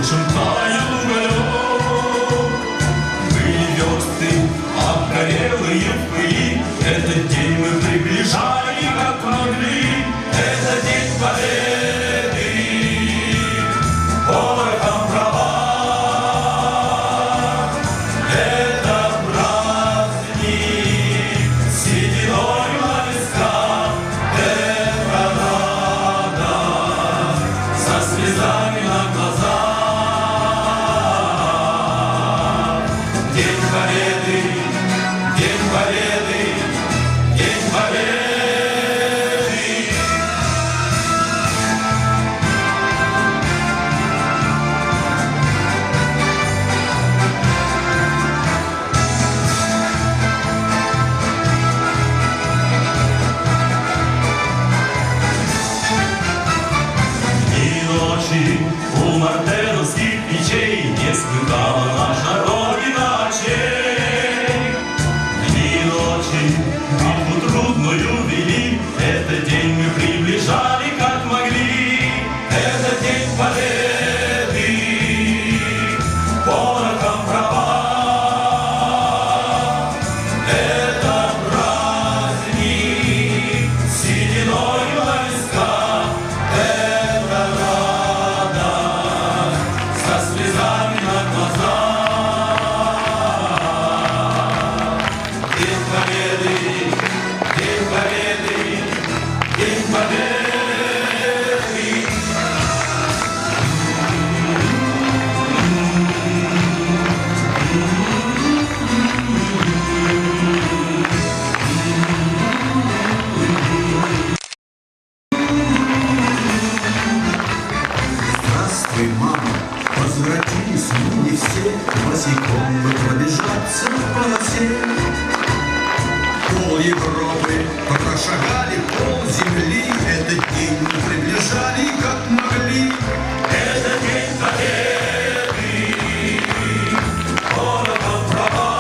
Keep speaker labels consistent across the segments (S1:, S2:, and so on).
S1: лучшим таял уголек. Были версты, обгорелые в пыли, этот день мы приближали, как могли. Это день победы, порохом права. Это праздник, сединой на висках. Это радость, со слезами на глазах. День победы, день победы, день победы. У мартеновских печей не смыкала наша Родина очей. Дни и ночи битву трудную вели, этот день мы приближали, как могли. Это день победы, порохом права. Это праздник, сединой на висках. Слезами на глазах. День победы, день победы, день победы.
S2: Здравствуй, мама, возвратились мы не все, босиком бы пробежаться по полосе. Пол Европы прошагали, пол земли, этот день мы приближали, как могли.
S1: Это день победы, порохом права.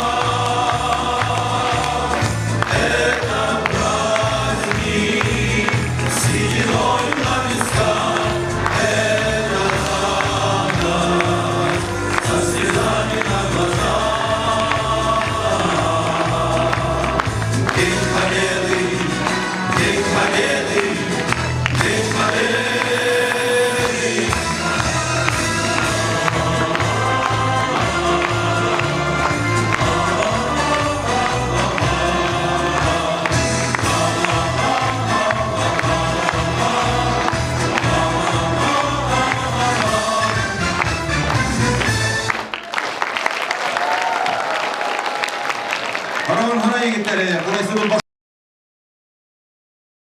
S1: Это праздник, сединой на висках. Это радость, со слезами на глазах. День победы, день победы, день победы.
S3: Arvon Hana yigitleri, burası